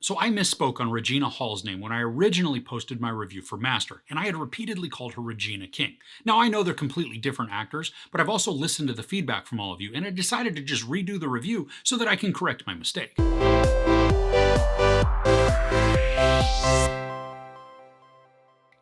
So I misspoke on Regina Hall's name when I originally posted my review for Master, and I had repeatedly called her Regina King. Now I know they're completely different actors, but I've also listened to the feedback from all of you, and I decided to just redo the review so that I can correct my mistake.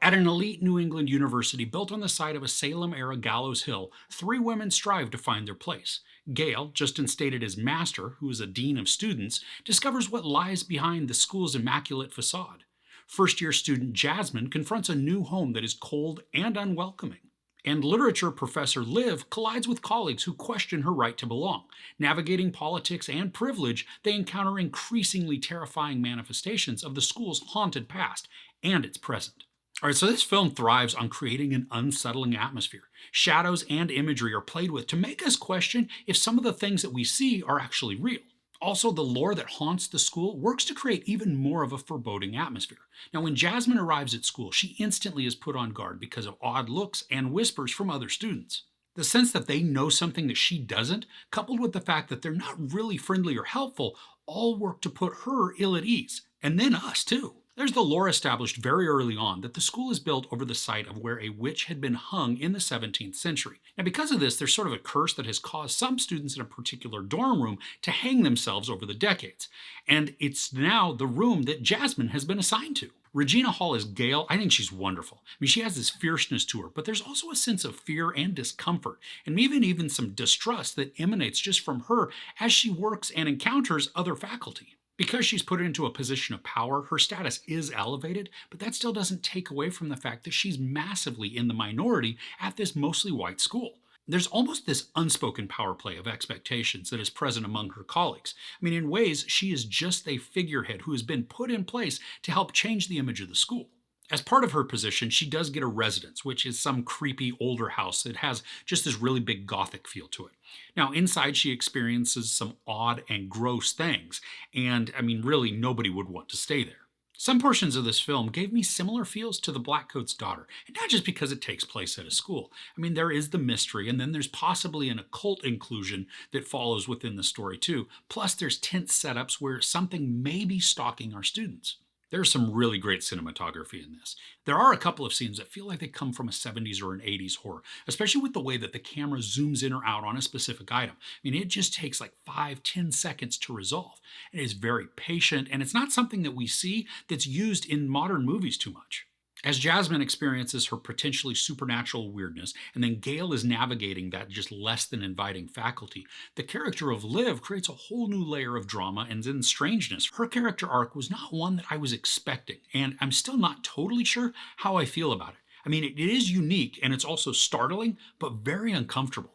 At an elite New England university built on the site of a Salem-era gallows hill, three women strive to find their place. Gail, just instated as master, who is a dean of students, discovers what lies behind the school's immaculate facade. First-year student Jasmine confronts a new home that is cold and unwelcoming. And literature professor Liv collides with colleagues who question her right to belong. Navigating politics and privilege, they encounter increasingly terrifying manifestations of the school's haunted past and its present. All right, so this film thrives on creating an unsettling atmosphere. Shadows and imagery are played with to make us question if some of the things that we see are actually real. Also, the lore that haunts the school works to create even more of a foreboding atmosphere. Now, when Jasmine arrives at school, she instantly is put on guard because of odd looks and whispers from other students. The sense that they know something that she doesn't, coupled with the fact that they're not really friendly or helpful, all work to put her ill at ease, and then us too. There's the lore established very early on that the school is built over the site of where a witch had been hung in the 17th century. Now, because of this, there's sort of a curse that has caused some students in a particular dorm room to hang themselves over the decades. And it's now the room that Jasmine has been assigned to. Regina Hall as Gail, I think she's wonderful. I mean, she has this fierceness to her, but there's also a sense of fear and discomfort, and even some distrust that emanates just from her as she works and encounters other faculty. Because she's put into a position of power, her status is elevated, but that still doesn't take away from the fact that she's massively in the minority at this mostly white school. There's almost this unspoken power play of expectations that is present among her colleagues. I mean, in ways, she is just a figurehead who has been put in place to help change the image of the school. As part of her position, she does get a residence, which is some creepy older house that has just this really big gothic feel to it. Now, inside she experiences some odd and gross things, and I mean, really, nobody would want to stay there. Some portions of this film gave me similar feels to The Blackcoat's Daughter, and not just because it takes place at a school. I mean, there is the mystery, and then there's possibly an occult inclusion that follows within the story too. Plus, there's tense setups where something may be stalking our students. There's some really great cinematography in this. There are a couple of scenes that feel like they come from a 70s or an 80s horror, especially with the way that the camera zooms in or out on a specific item. I mean, it just takes like 5-10 seconds to resolve. It is very patient, and it's not something that we see that's used in modern movies too much. As Jasmine experiences her potentially supernatural weirdness, and then Gail is navigating that just less than inviting faculty, the character of Liv creates a whole new layer of drama and then strangeness. Her character arc was not one that I was expecting, and I'm still not totally sure how I feel about it. I mean, it is unique, and it's also startling, but very uncomfortable.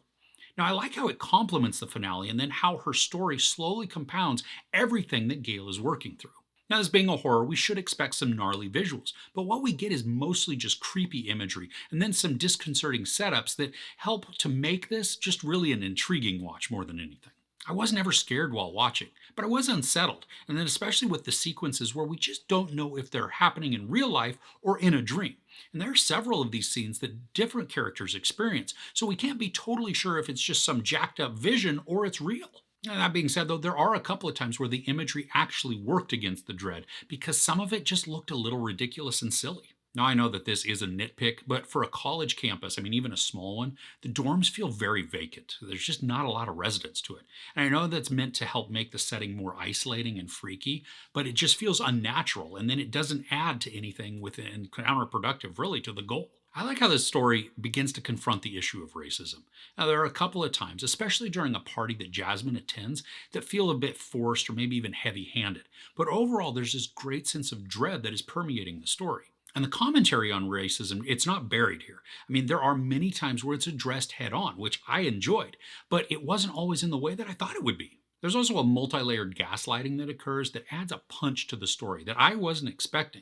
Now, I like how it complements the finale and then how her story slowly compounds everything that Gail is working through. Now, this being a horror, we should expect some gnarly visuals, but what we get is mostly just creepy imagery and then some disconcerting setups that help to make this just really an intriguing watch more than anything. I wasn't ever scared while watching, but I was unsettled, and then especially with the sequences where we just don't know if they're happening in real life or in a dream. And there are several of these scenes that different characters experience, so we can't be totally sure if it's just some jacked up vision or it's real. Now, that being said, though, there are a couple of times where the imagery actually worked against the dread because some of it just looked a little ridiculous and silly. Now, I know that this is a nitpick, but for a college campus, I mean, even a small one, the dorms feel very vacant. There's just not a lot of residents to it. And I know that's meant to help make the setting more isolating and freaky, but it just feels unnatural, and then it doesn't add to anything within counterproductive, really, to the goal. I like how this story begins to confront the issue of racism. Now, there are a couple of times, especially during a party that Jasmine attends, that feel a bit forced or maybe even heavy-handed. But overall, there's this great sense of dread that is permeating the story. And the commentary on racism, it's not buried here. I mean, there are many times where it's addressed head-on, which I enjoyed, but it wasn't always in the way that I thought it would be. There's also a multi-layered gaslighting that occurs that adds a punch to the story that I wasn't expecting.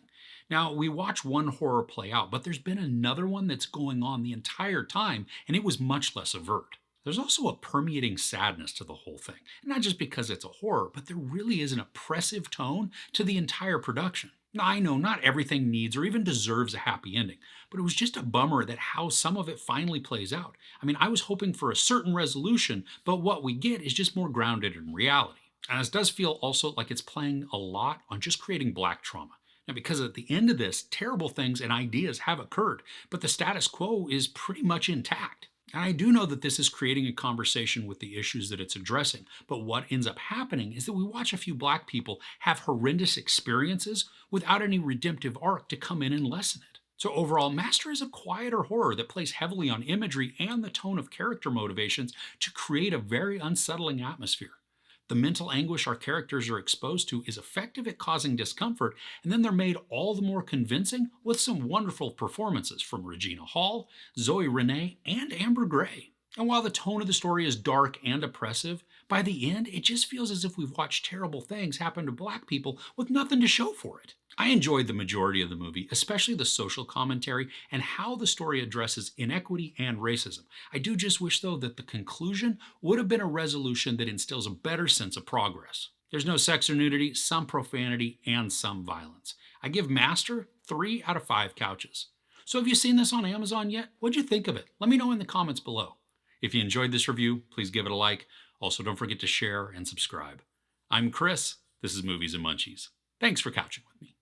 Now, we watch one horror play out, but there's been another one that's going on the entire time, and it was much less overt. There's also a permeating sadness to the whole thing, and not just because it's a horror, but there really is an oppressive tone to the entire production. Now, I know not everything needs or even deserves a happy ending, but it was just a bummer that how some of it finally plays out. I mean, I was hoping for a certain resolution, but what we get is just more grounded in reality. And this does feel also like it's playing a lot on just creating black trauma. Now, because at the end of this, terrible things and ideas have occurred, but the status quo is pretty much intact. And I do know that this is creating a conversation with the issues that it's addressing, but what ends up happening is that we watch a few black people have horrendous experiences without any redemptive arc to come in and lessen it. So overall, Master is a quieter horror that plays heavily on imagery and the tone of character motivations to create a very unsettling atmosphere. The mental anguish our characters are exposed to is effective at causing discomfort, and then they're made all the more convincing with some wonderful performances from Regina Hall, Zoe Renee, and Amber Gray. And while the tone of the story is dark and oppressive, by the end it just feels as if we've watched terrible things happen to black people with nothing to show for it. I enjoyed the majority of the movie, especially the social commentary and how the story addresses inequity and racism. I do just wish, though, that the conclusion would have been a resolution that instills a better sense of progress. There's no sex or nudity, some profanity, and some violence. I give Master 3 out of 5 couches. So have you seen this on Amazon yet? What'd you think of it? Let me know in the comments below. If you enjoyed this review, please give it a like. Also, don't forget to share and subscribe. I'm Chris. This is Movies and Munchies. Thanks for couching with me.